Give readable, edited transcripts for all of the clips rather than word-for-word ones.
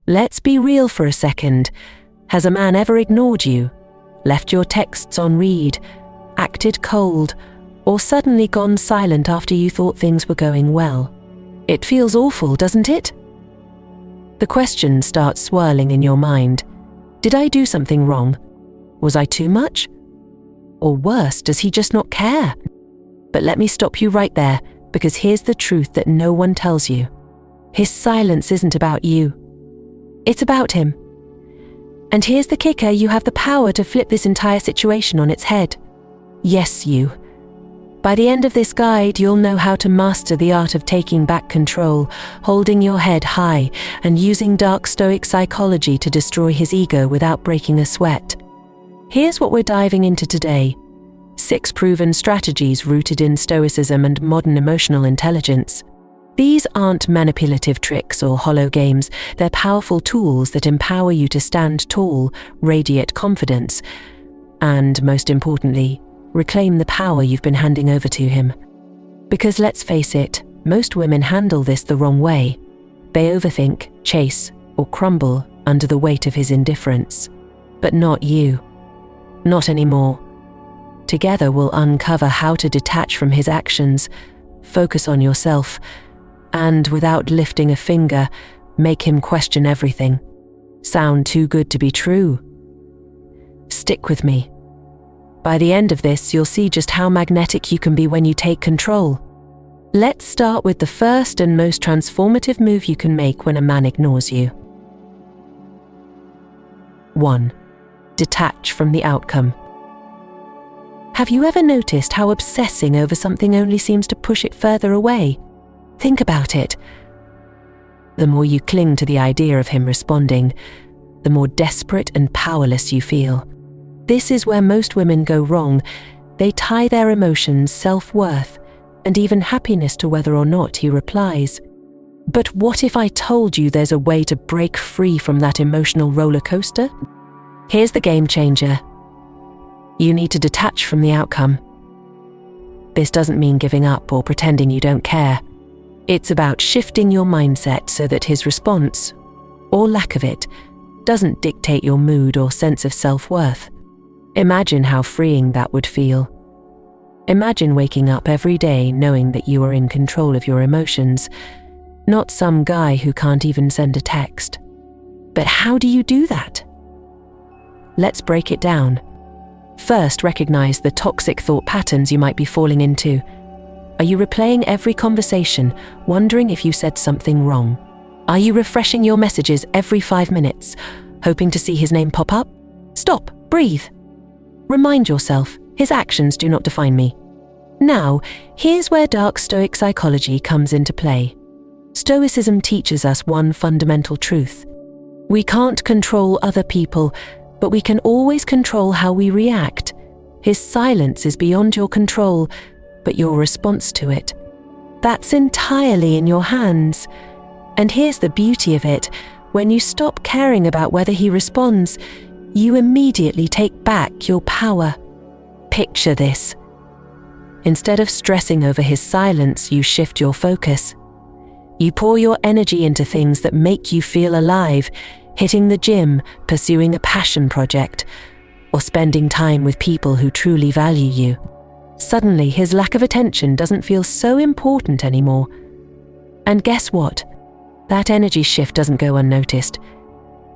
Let's be real for a second. Has a man ever ignored you, left your texts on read, acted cold, or suddenly gone silent after you thought things were going well? It feels awful, doesn't it? The question starts swirling in your mind. Did I do something wrong? Was I too much? Or worse, does he just not care? But let me stop you right there, because here's the truth that no one tells you. His silence isn't about you. It's about him. And here's the kicker, you have the power to flip this entire situation on its head. Yes, you. By the end of this guide, you'll know how to master the art of taking back control, holding your head high, and using Dark Stoic Psychology to destroy his ego without breaking a sweat. Here's what we're diving into today. 6 proven strategies rooted in Stoicism and modern emotional intelligence. These aren't manipulative tricks or hollow games, they're powerful tools that empower you to stand tall, radiate confidence, and, most importantly, reclaim the power you've been handing over to him. Because let's face it, most women handle this the wrong way. They overthink, chase, or crumble under the weight of his indifference. But not you. Not anymore. Together we'll uncover how to detach from his actions, focus on yourself, and without lifting a finger, make him question everything. Sound too good to be true? Stick with me. By the end of this, you'll see just how magnetic you can be when you take control. Let's start with the first and most transformative move you can make when a man ignores you. 1. Detach from the outcome. Have you ever noticed how obsessing over something only seems to push it further away? Think about it. The more you cling to the idea of him responding, the more desperate and powerless you feel. This is where most women go wrong. They tie their emotions, self-worth, and even happiness to whether or not he replies. But what if I told you there's a way to break free from that emotional roller coaster? Here's the game changer. You need to detach from the outcome. This doesn't mean giving up or pretending you don't care. It's about shifting your mindset so that his response, or lack of it, doesn't dictate your mood or sense of self-worth. Imagine how freeing that would feel. Imagine waking up every day knowing that you are in control of your emotions, not some guy who can't even send a text. But how do you do that? Let's break it down. First, recognize the toxic thought patterns you might be falling into. Are you replaying every conversation, wondering if you said something wrong? Are you refreshing your messages every 5 minutes, hoping to see his name pop up? Stop, breathe. Remind yourself, his actions do not define me. Now, here's where Dark Stoic Psychology comes into play. Stoicism teaches us one fundamental truth. We can't control other people, but we can always control how we react. His silence is beyond your control, but your response to it. That's entirely in your hands. And here's the beauty of it. When you stop caring about whether he responds, you immediately take back your power. Picture this. Instead of stressing over his silence, you shift your focus. You pour your energy into things that make you feel alive, hitting the gym, pursuing a passion project, or spending time with people who truly value you. Suddenly, his lack of attention doesn't feel so important anymore. And guess what? That energy shift doesn't go unnoticed.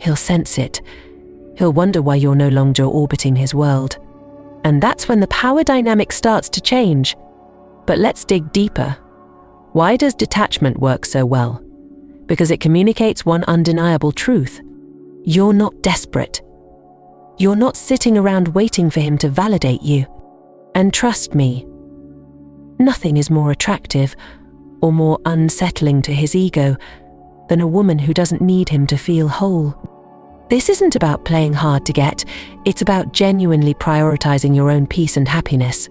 He'll sense it. He'll wonder why you're no longer orbiting his world. And that's when the power dynamic starts to change. But let's dig deeper. Why does detachment work so well? Because it communicates one undeniable truth. You're not desperate. You're not sitting around waiting for him to validate you. And trust me, nothing is more attractive or more unsettling to his ego than a woman who doesn't need him to feel whole. This isn't about playing hard to get, it's about genuinely prioritizing your own peace and happiness.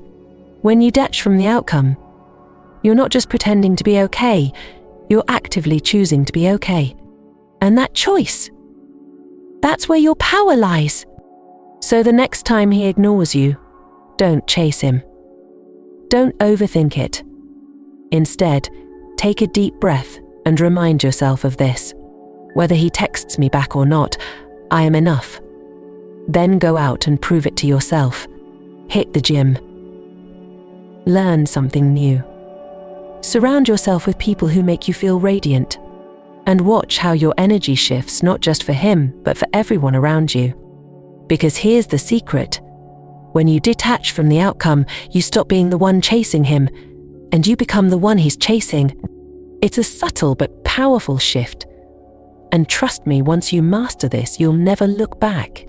When you detach from the outcome, you're not just pretending to be okay, you're actively choosing to be okay. And that choice, that's where your power lies. So the next time he ignores you, don't chase him. Don't overthink it. Instead, take a deep breath and remind yourself of this. Whether he texts me back or not, I am enough. Then go out and prove it to yourself. Hit the gym. Learn something new. Surround yourself with people who make you feel radiant. And watch how your energy shifts not just for him, but for everyone around you. Because here's the secret. When you detach from the outcome, you stop being the one chasing him, and you become the one he's chasing. It's a subtle but powerful shift. And trust me, once you master this, you'll never look back.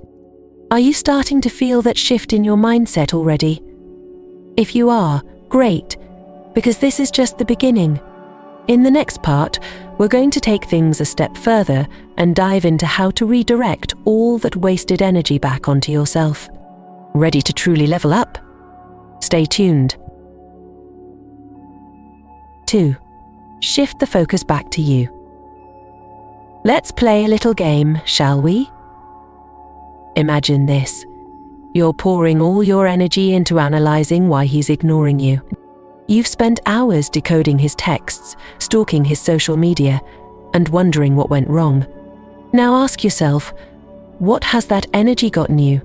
Are you starting to feel that shift in your mindset already? If you are, great, because this is just the beginning. In the next part, we're going to take things a step further and dive into how to redirect all that wasted energy back onto yourself. Ready to truly level up? Stay tuned. 2. Shift the focus back to you. Let's play a little game, shall we? Imagine this. You're pouring all your energy into analyzing why he's ignoring you. You've spent hours decoding his texts, stalking his social media, and wondering what went wrong. Now ask yourself, what has that energy gotten you?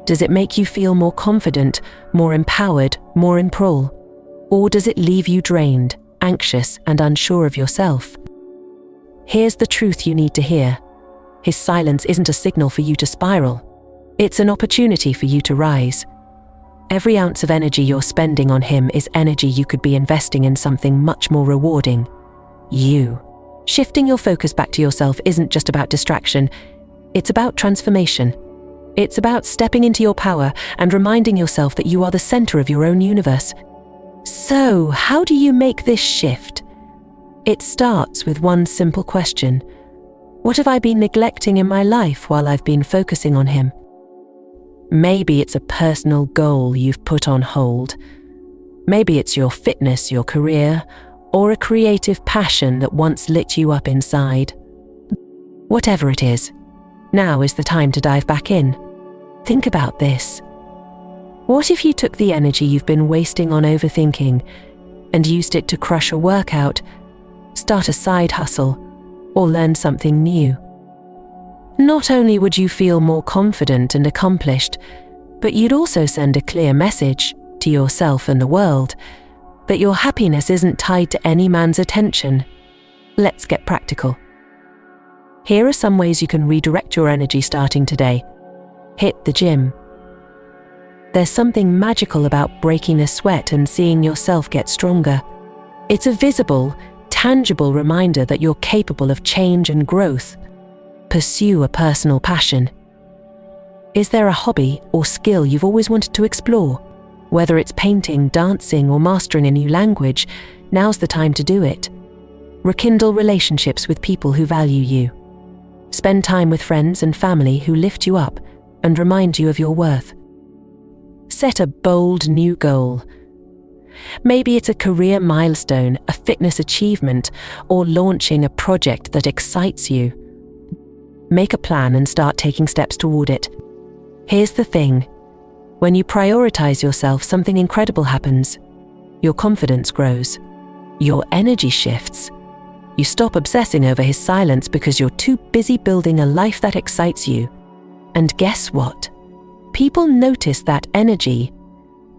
Does it make you feel more confident, more empowered, more in control? Or does it leave you drained, anxious, and unsure of yourself? Here's the truth you need to hear. His silence isn't a signal for you to spiral. It's an opportunity for you to rise. Every ounce of energy you're spending on him is energy you could be investing in something much more rewarding. You. Shifting your focus back to yourself isn't just about distraction. It's about transformation. It's about stepping into your power and reminding yourself that you are the center of your own universe. So, how do you make this shift? It starts with one simple question. What have I been neglecting in my life while I've been focusing on him? Maybe it's a personal goal you've put on hold. Maybe it's your fitness, your career, or a creative passion that once lit you up inside. Whatever it is, now is the time to dive back in. Think about this. What if you took the energy you've been wasting on overthinking and used it to crush a workout, start a side hustle, or learn something new? Not only would you feel more confident and accomplished, but you'd also send a clear message to yourself and the world that your happiness isn't tied to any man's attention. Let's get practical. Here are some ways you can redirect your energy starting today. Hit the gym. There's something magical about breaking a sweat and seeing yourself get stronger. It's a visible, tangible reminder that you're capable of change and growth. Pursue a personal passion. Is there a hobby or skill you've always wanted to explore? Whether it's painting, dancing, or mastering a new language, now's the time to do it. Rekindle relationships with people who value you. Spend time with friends and family who lift you up and remind you of your worth. Set a bold new goal. Maybe it's a career milestone, a fitness achievement, or launching a project that excites you. Make a plan and start taking steps toward it. Here's the thing. When you prioritize yourself, something incredible happens. Your confidence grows. Your energy shifts. You stop obsessing over his silence because you're too busy building a life that excites you. And guess what? People notice that energy.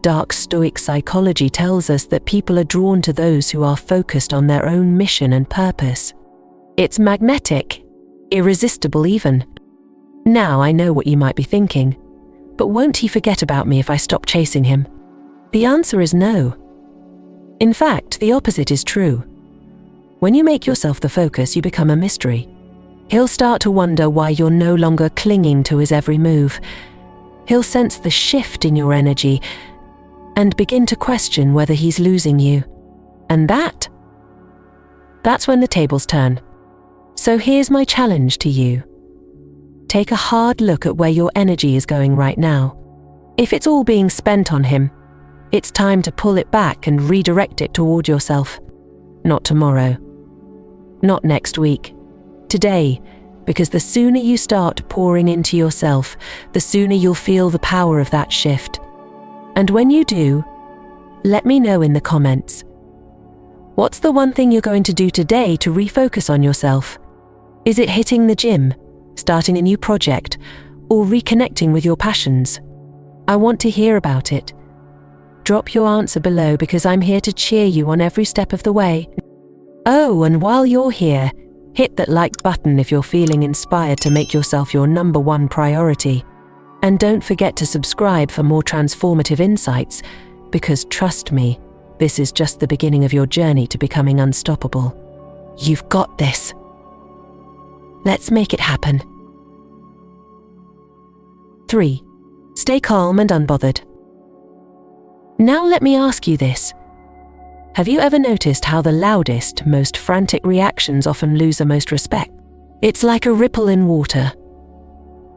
Dark Stoic Psychology tells us that people are drawn to those who are focused on their own mission and purpose. It's magnetic. Irresistible even. Now I know what you might be thinking, but won't he forget about me if I stop chasing him? The answer is no. In fact, the opposite is true. When you make yourself the focus, you become a mystery. He'll start to wonder why you're no longer clinging to his every move. He'll sense the shift in your energy and begin to question whether he's losing you. And that's when the tables turn. So here's my challenge to you. Take a hard look at where your energy is going right now. If it's all being spent on him, it's time to pull it back and redirect it toward yourself. Not tomorrow. Not next week. Today, because the sooner you start pouring into yourself, the sooner you'll feel the power of that shift. And when you do, let me know in the comments. What's the one thing you're going to do today to refocus on yourself? Is it hitting the gym, starting a new project, or reconnecting with your passions? I want to hear about it. Drop your answer below because I'm here to cheer you on every step of the way. Oh, and while you're here, hit that like button if you're feeling inspired to make yourself your #1 priority. And don't forget to subscribe for more transformative insights, because trust me, this is just the beginning of your journey to becoming unstoppable. You've got this. Let's make it happen. 3. Stay calm and unbothered. Now let me ask you this. Have you ever noticed how the loudest, most frantic reactions often lose the most respect? It's like a ripple in water.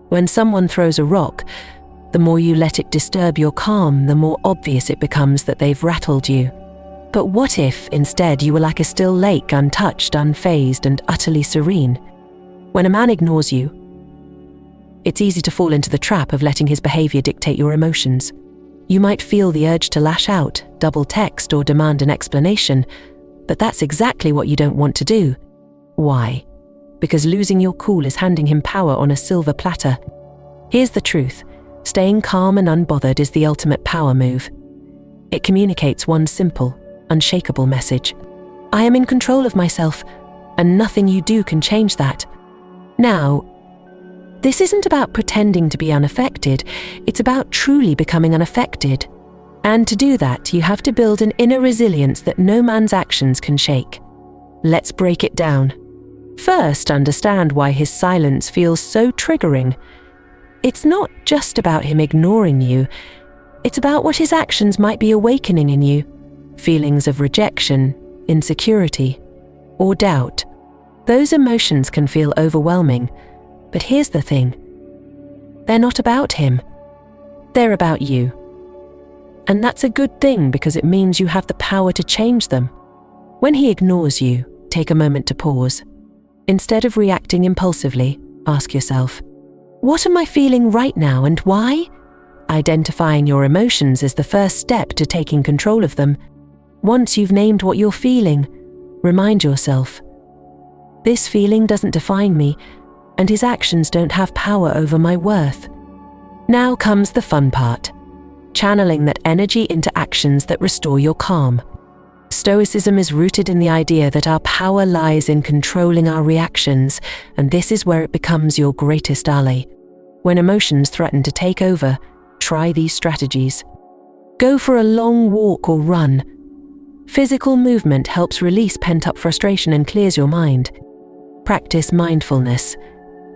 When someone throws a rock, the more you let it disturb your calm, the more obvious it becomes that they've rattled you. But what if, instead, you were like a still lake, untouched, unfazed, and utterly serene? When a man ignores you, it's easy to fall into the trap of letting his behavior dictate your emotions. You might feel the urge to lash out, double text, or demand an explanation, but that's exactly what you don't want to do. Why? Because losing your cool is handing him power on a silver platter. Here's the truth. Staying calm and unbothered is the ultimate power move. It communicates one simple, unshakable message. I am in control of myself, and nothing you do can change that. Now, this isn't about pretending to be unaffected, it's about truly becoming unaffected. And to do that, you have to build an inner resilience that no man's actions can shake. Let's break it down. First, understand why his silence feels so triggering. It's not just about him ignoring you, it's about what his actions might be awakening in you. Feelings of rejection, insecurity, or doubt. Those emotions can feel overwhelming. But here's the thing. They're not about him. They're about you. And that's a good thing because it means you have the power to change them. When he ignores you, take a moment to pause. Instead of reacting impulsively, ask yourself, what am I feeling right now and why? Identifying your emotions is the first step to taking control of them. Once you've named what you're feeling, remind yourself, this feeling doesn't define me, and his actions don't have power over my worth. Now comes the fun part, channeling that energy into actions that restore your calm. Stoicism is rooted in the idea that our power lies in controlling our reactions, and this is where it becomes your greatest ally. When emotions threaten to take over, try these strategies. Go for a long walk or run. Physical movement helps release pent-up frustration and clears your mind. Practice mindfulness.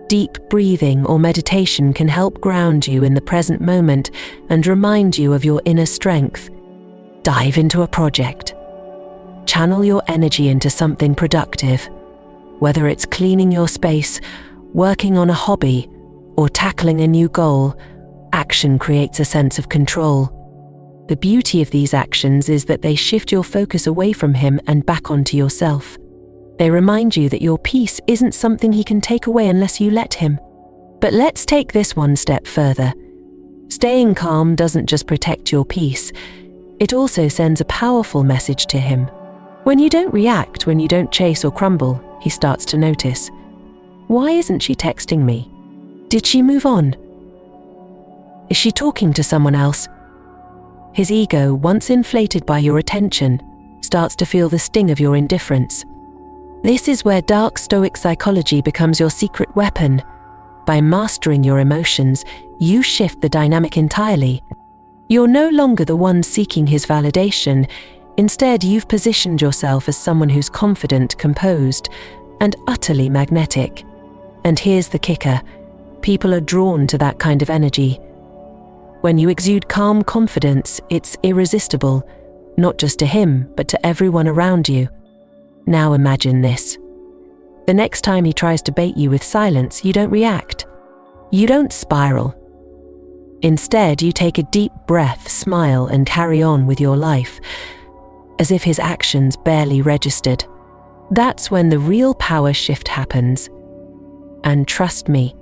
Deep breathing or meditation can help ground you in the present moment and remind you of your inner strength. Dive into a project. Channel your energy into something productive. Whether it's cleaning your space, working on a hobby, or tackling a new goal, action creates a sense of control. The beauty of these actions is that they shift your focus away from him and back onto yourself. They remind you that your peace isn't something he can take away unless you let him. But let's take this one step further. Staying calm doesn't just protect your peace, it also sends a powerful message to him. When you don't react, when you don't chase or crumble, he starts to notice. Why isn't she texting me? Did she move on? Is she talking to someone else? His ego, once inflated by your attention, starts to feel the sting of your indifference. This is where Dark Stoic Psychology becomes your secret weapon. By mastering your emotions, you shift the dynamic entirely. You're no longer the one seeking his validation. Instead, you've positioned yourself as someone who's confident, composed, and utterly magnetic. And here's the kicker. People are drawn to that kind of energy. When you exude calm confidence, it's irresistible, not just to him, but to everyone around you. Now imagine this. The next time he tries to bait you with silence, you don't react. You don't spiral. Instead, you take a deep breath, smile, and carry on with your life, as if his actions barely registered. That's when the real power shift happens. And trust me,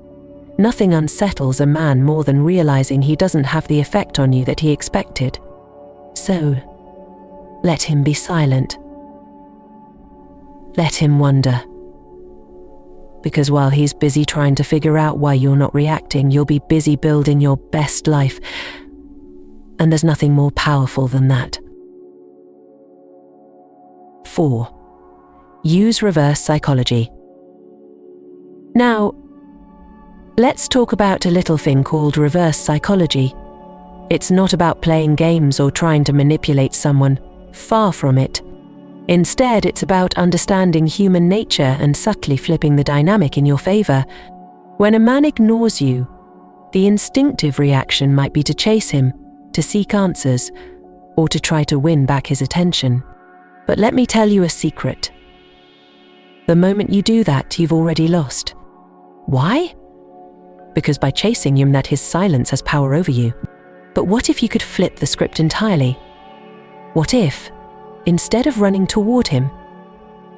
nothing unsettles a man more than realizing he doesn't have the effect on you that he expected. So, let him be silent. Let him wonder. Because while he's busy trying to figure out why you're not reacting, you'll be busy building your best life. And there's nothing more powerful than that. 4. Use reverse psychology. Now, let's talk about a little thing called reverse psychology. It's not about playing games or trying to manipulate someone. Far from it. Instead, it's about understanding human nature and subtly flipping the dynamic in your favor. When a man ignores you, the instinctive reaction might be to chase him, to seek answers, or to try to win back his attention. But let me tell you a secret. The moment you do that, you've already lost. Why? Because by chasing him, that his silence has power over you. But what if you could flip the script entirely? What if, instead of running toward him,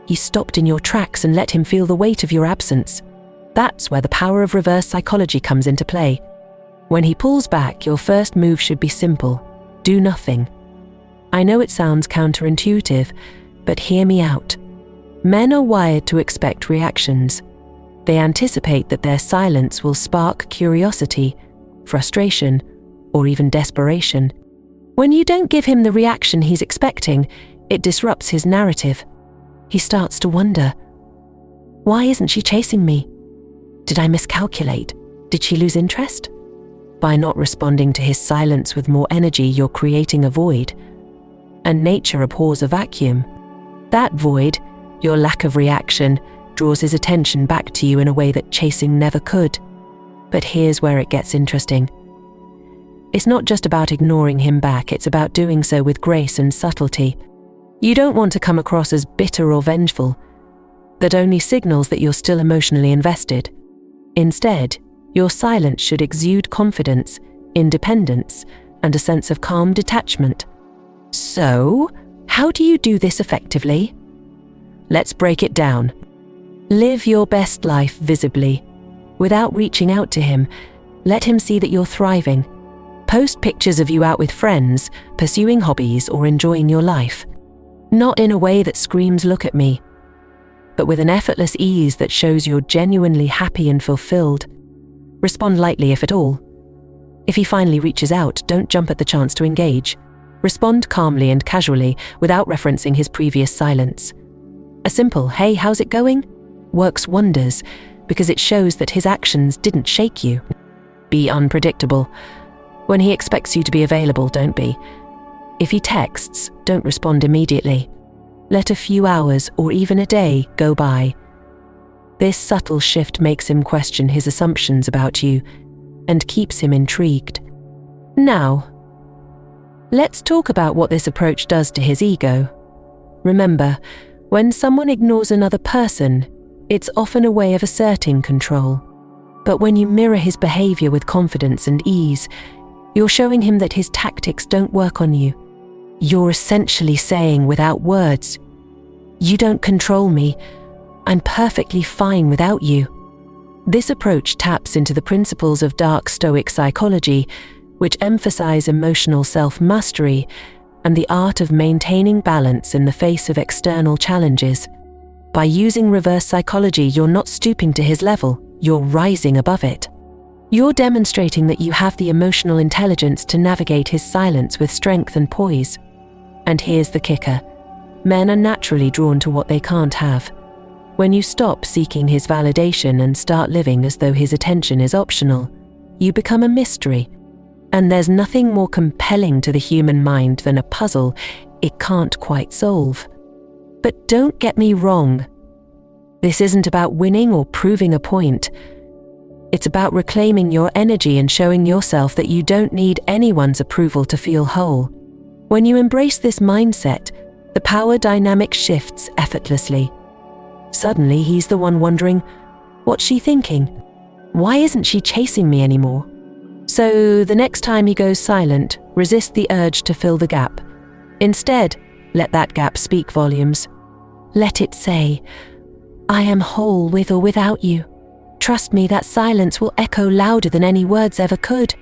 you stopped in your tracks and let him feel the weight of your absence? That's where the power of reverse psychology comes into play. When he pulls back, your first move should be simple. Do nothing. I know it sounds counterintuitive, but hear me out. Men are wired to expect reactions. They anticipate that their silence will spark curiosity, frustration, or even desperation. When you don't give him the reaction he's expecting, it disrupts his narrative. He starts to wonder, why isn't she chasing me? Did I miscalculate? Did she lose interest? By not responding to his silence with more energy, you're creating a void. And nature abhors a vacuum. That void, your lack of reaction, draws his attention back to you in a way that chasing never could. But here's where it gets interesting. It's not just about ignoring him back, it's about doing so with grace and subtlety. You don't want to come across as bitter or vengeful. That only signals that you're still emotionally invested. Instead, your silence should exude confidence, independence, and a sense of calm detachment. So, how do you do this effectively? Let's break it down. Live your best life visibly. Without reaching out to him, let him see that you're thriving. Post pictures of you out with friends, pursuing hobbies, or enjoying your life. Not in a way that screams, "Look at me," but with an effortless ease that shows you're genuinely happy and fulfilled. Respond lightly if at all. If he finally reaches out, don't jump at the chance to engage. Respond calmly and casually without referencing his previous silence. A simple, "Hey, how's it going?" works wonders because it shows that his actions didn't shake you. Be unpredictable. When he expects you to be available, don't be. If he texts, don't respond immediately. Let a few hours or even a day go by. This subtle shift makes him question his assumptions about you and keeps him intrigued. Now, let's talk about what this approach does to his ego. Remember, when someone ignores another person, it's often a way of asserting control. But when you mirror his behavior with confidence and ease, you're showing him that his tactics don't work on you. You're essentially saying without words, "You don't control me. I'm perfectly fine without you." This approach taps into the principles of Dark Stoic Psychology, which emphasize emotional self-mastery and the art of maintaining balance in the face of external challenges. By using reverse psychology, you're not stooping to his level, you're rising above it. You're demonstrating that you have the emotional intelligence to navigate his silence with strength and poise. And here's the kicker. Men are naturally drawn to what they can't have. When you stop seeking his validation and start living as though his attention is optional, you become a mystery. And there's nothing more compelling to the human mind than a puzzle it can't quite solve. But don't get me wrong. This isn't about winning or proving a point. It's about reclaiming your energy and showing yourself that you don't need anyone's approval to feel whole. When you embrace this mindset, the power dynamic shifts effortlessly. Suddenly, he's the one wondering, what's she thinking? Why isn't she chasing me anymore? So the next time he goes silent, resist the urge to fill the gap. Instead, let that gap speak volumes. Let it say, "I am whole with or without you. Trust me, that silence will echo louder than any words ever could."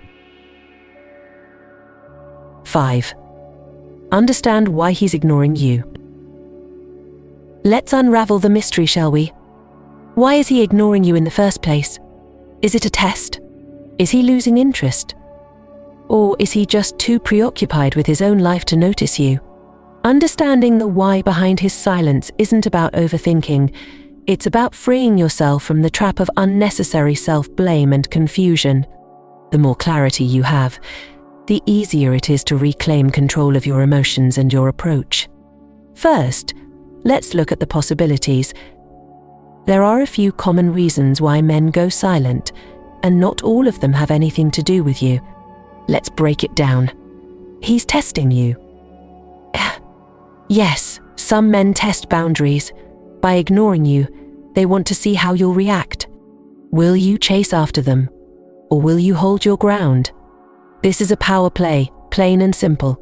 5. Understand why he's ignoring you. Let's unravel the mystery, shall we? Why is he ignoring you in the first place? Is it a test? Is he losing interest? Or is he just too preoccupied with his own life to notice you? Understanding the why behind his silence isn't about overthinking. It's about freeing yourself from the trap of unnecessary self-blame and confusion. The more clarity you have, the easier it is to reclaim control of your emotions and your approach. First, let's look at the possibilities. There are a few common reasons why men go silent, and not all of them have anything to do with you. Let's break it down. He's testing you. Yes, some men test boundaries. By ignoring you, they want to see how you'll react. Will you chase after them, or will you hold your ground? This is a power play, plain and simple.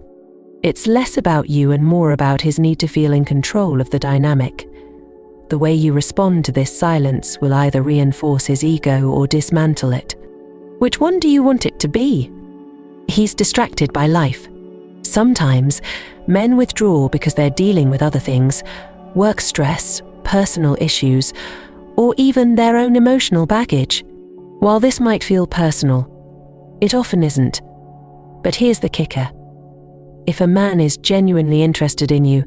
It's less about you and more about his need to feel in control of the dynamic. The way you respond to this silence will either reinforce his ego or dismantle it. Which one do you want it to be? He's distracted by life. Sometimes, men withdraw because they're dealing with other things, work stress, personal issues, or even their own emotional baggage. While this might feel personal, it often isn't. But here's the kicker. If a man is genuinely interested in you,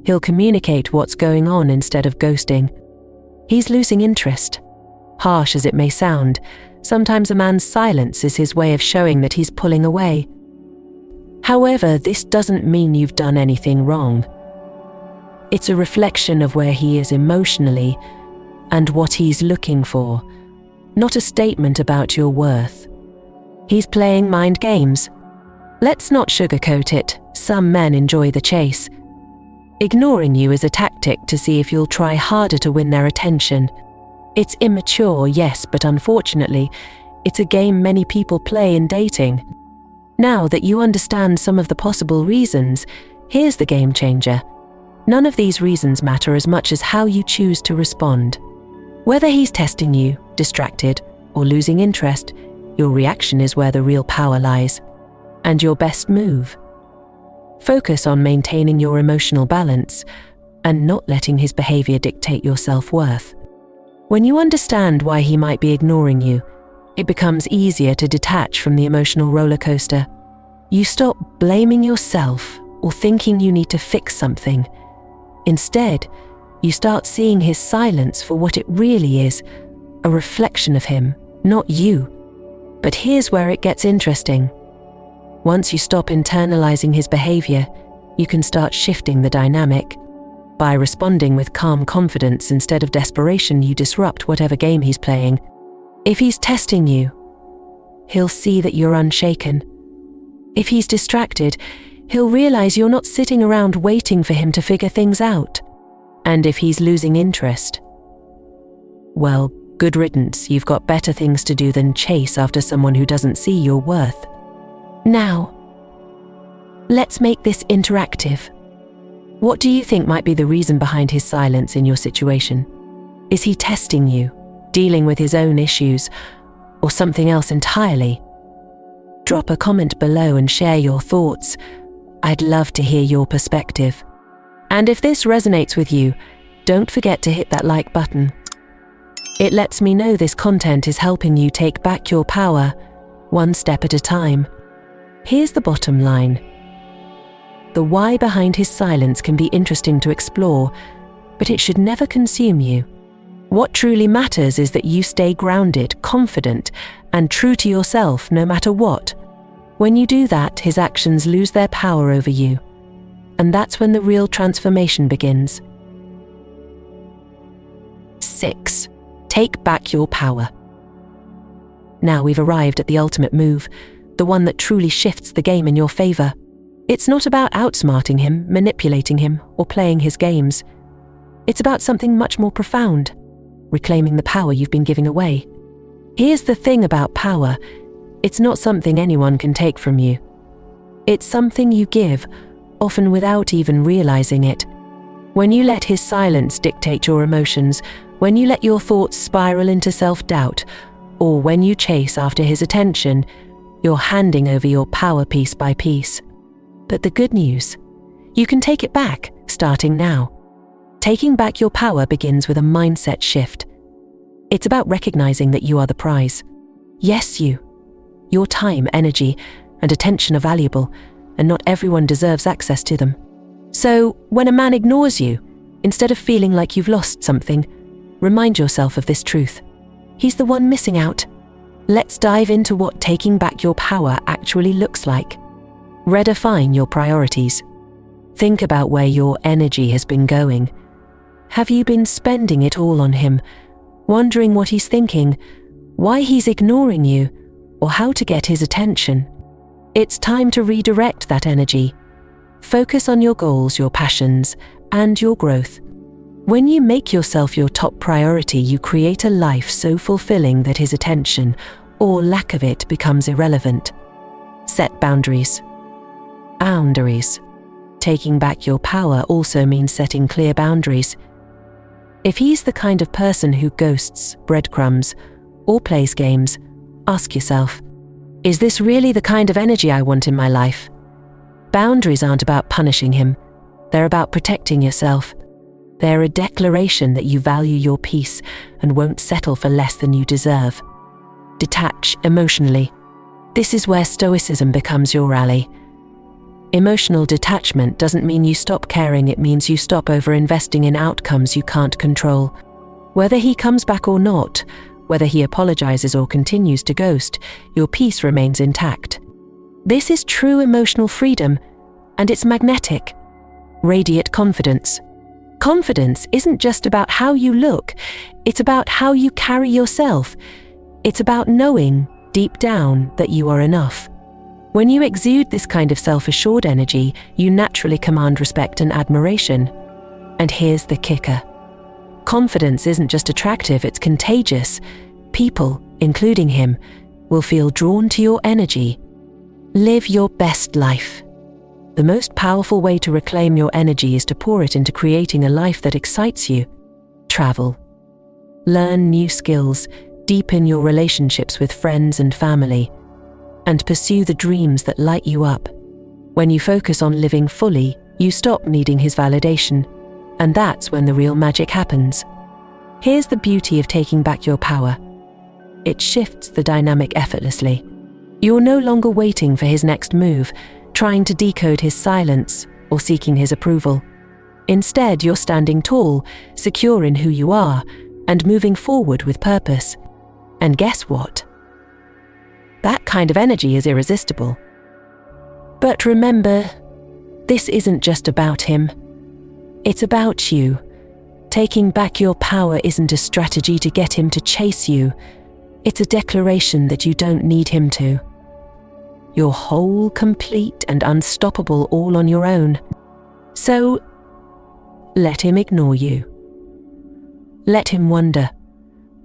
he'll communicate what's going on instead of ghosting. He's losing interest. Harsh as it may sound, sometimes a man's silence is his way of showing that he's pulling away. However, this doesn't mean you've done anything wrong. It's a reflection of where he is emotionally and what he's looking for, not a statement about your worth. He's playing mind games. Let's not sugarcoat it. Some men enjoy the chase. Ignoring you is a tactic to see if you'll try harder to win their attention. It's immature, yes, but unfortunately, it's a game many people play in dating. Now that you understand some of the possible reasons, here's the game changer. None of these reasons matter as much as how you choose to respond. Whether he's testing you, distracted, or losing interest, your reaction is where the real power lies. And your best move. Focus on maintaining your emotional balance and not letting his behavior dictate your self-worth. When you understand why he might be ignoring you, it becomes easier to detach from the emotional roller coaster. You stop blaming yourself or thinking you need to fix something. Instead, you start seeing his silence for what it really is, a reflection of him, not you. But here's where it gets interesting. Once you stop internalizing his behavior, you can start shifting the dynamic. By responding with calm confidence instead of desperation, you disrupt whatever game he's playing. If he's testing you, he'll see that you're unshaken. If he's distracted, he'll realize you're not sitting around waiting for him to figure things out. And if he's losing interest, well, good riddance, you've got better things to do than chase after someone who doesn't see your worth. Now, let's make this interactive. What do you think might be the reason behind his silence in your situation? Is he testing you, dealing with his own issues, or something else entirely? Drop a comment below and share your thoughts. I'd love to hear your perspective. And if this resonates with you, don't forget to hit that like button. It lets me know this content is helping you take back your power, one step at a time. Here's the bottom line. The why behind his silence can be interesting to explore, but it should never consume you. What truly matters is that you stay grounded, confident, and true to yourself no matter what. When you do that, his actions lose their power over you. And that's when the real transformation begins. 6. Take back your power. Now we've arrived at the ultimate move, the one that truly shifts the game in your favor. It's not about outsmarting him, manipulating him, or playing his games. It's about something much more profound, reclaiming the power you've been giving away. Here's the thing about power. It's not something anyone can take from you. It's something you give, often without even realizing it. When you let his silence dictate your emotions, when you let your thoughts spiral into self-doubt, or when you chase after his attention, you're handing over your power piece by piece. But the good news, you can take it back, starting now. Taking back your power begins with a mindset shift. It's about recognizing that you are the prize. Yes, you. Your time, energy, and attention are valuable, and not everyone deserves access to them. So, when a man ignores you, instead of feeling like you've lost something, remind yourself of this truth. He's the one missing out. Let's dive into what taking back your power actually looks like. Redefine your priorities. Think about where your energy has been going. Have you been spending it all on him, wondering what he's thinking, why he's ignoring you, or how to get his attention? It's time to redirect that energy. Focus on your goals, your passions, and your growth. When you make yourself your top priority, you create a life so fulfilling that his attention, or lack of it, becomes irrelevant. Set boundaries. Boundaries. Taking back your power also means setting clear boundaries. If he's the kind of person who ghosts, breadcrumbs, or plays games, ask yourself, is this really the kind of energy I want in my life? Boundaries aren't about punishing him. They're about protecting yourself. They're a declaration that you value your peace and won't settle for less than you deserve. Detach emotionally. This is where stoicism becomes your ally. Emotional detachment doesn't mean you stop caring, it means you stop over-investing in outcomes you can't control. Whether he comes back or not, whether he apologizes or continues to ghost, your peace remains intact. This is true emotional freedom, and it's magnetic. Radiate confidence. Confidence isn't just about how you look, it's about how you carry yourself. It's about knowing, deep down, that you are enough. When you exude this kind of self-assured energy, you naturally command respect and admiration. And here's the kicker. Confidence isn't just attractive, it's contagious. People, including him, will feel drawn to your energy. Live your best life. The most powerful way to reclaim your energy is to pour it into creating a life that excites you. Travel. Learn new skills, deepen your relationships with friends and family, and pursue the dreams that light you up. When you focus on living fully, you stop needing his validation, and that's when the real magic happens. Here's the beauty of taking back your power. It shifts the dynamic effortlessly. You're no longer waiting for his next move, trying to decode his silence or seeking his approval. Instead, you're standing tall, secure in who you are, and moving forward with purpose. And guess what? That kind of energy is irresistible. But remember, this isn't just about him. It's about you. Taking back your power isn't a strategy to get him to chase you. It's a declaration that you don't need him to. You're whole, complete, and unstoppable all on your own. So, let him ignore you. Let him wonder.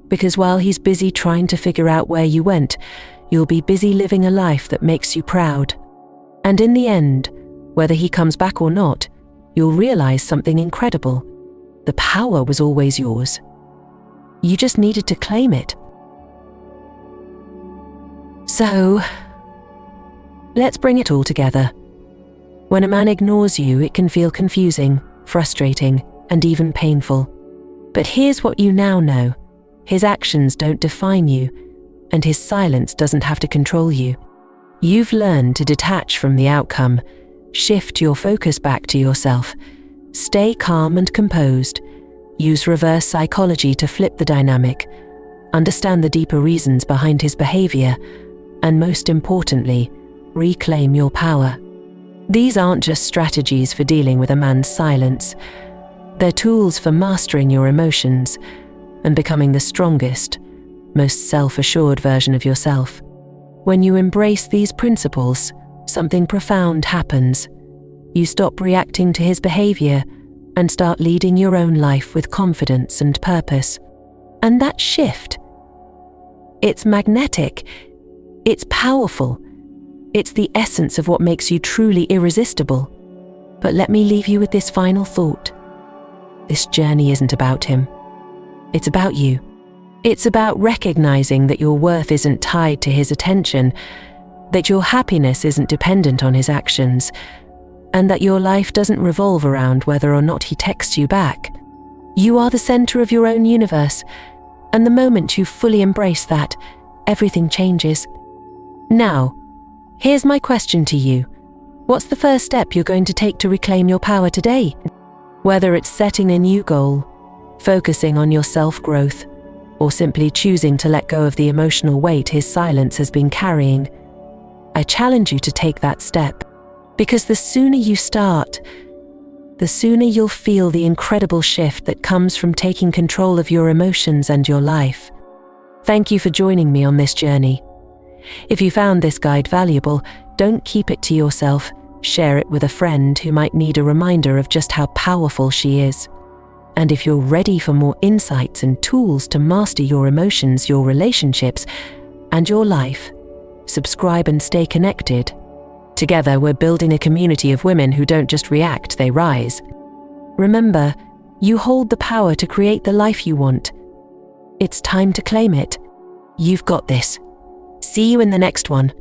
Because while he's busy trying to figure out where you went, you'll be busy living a life that makes you proud. And in the end, whether he comes back or not, you'll realize something incredible. The power was always yours. You just needed to claim it. So, let's bring it all together. When a man ignores you, it can feel confusing, frustrating, and even painful. But here's what you now know. His actions don't define you, and his silence doesn't have to control you. You've learned to detach from the outcome, shift your focus back to yourself, stay calm and composed, use reverse psychology to flip the dynamic, understand the deeper reasons behind his behavior, and most importantly, reclaim your power. These aren't just strategies for dealing with a man's silence. They're tools for mastering your emotions and becoming the strongest, most self-assured version of yourself. When you embrace these principles, something profound happens. You stop reacting to his behavior and start leading your own life with confidence and purpose. And that shift, it's magnetic, it's powerful, it's the essence of what makes you truly irresistible. But let me leave you with this final thought. This journey isn't about him. It's about you. It's about recognizing that your worth isn't tied to his attention, that your happiness isn't dependent on his actions, and that your life doesn't revolve around whether or not he texts you back. You are the center of your own universe, And the moment you fully embrace that, everything changes. Now, here's my question to you. What's the first step you're going to take to reclaim your power today? Whether it's setting a new goal, focusing on your self-growth, or simply choosing to let go of the emotional weight his silence has been carrying, I challenge you to take that step. Because the sooner you start, the sooner you'll feel the incredible shift that comes from taking control of your emotions and your life. Thank you for joining me on this journey. If you found this guide valuable, don't keep it to yourself. Share it with a friend who might need a reminder of just how powerful she is. And if you're ready for more insights and tools to master your emotions, your relationships, and your life, subscribe and stay connected. Together, we're building a community of women who don't just react, they rise. Remember, you hold the power to create the life you want. It's time to claim it. You've got this. See you in the next one.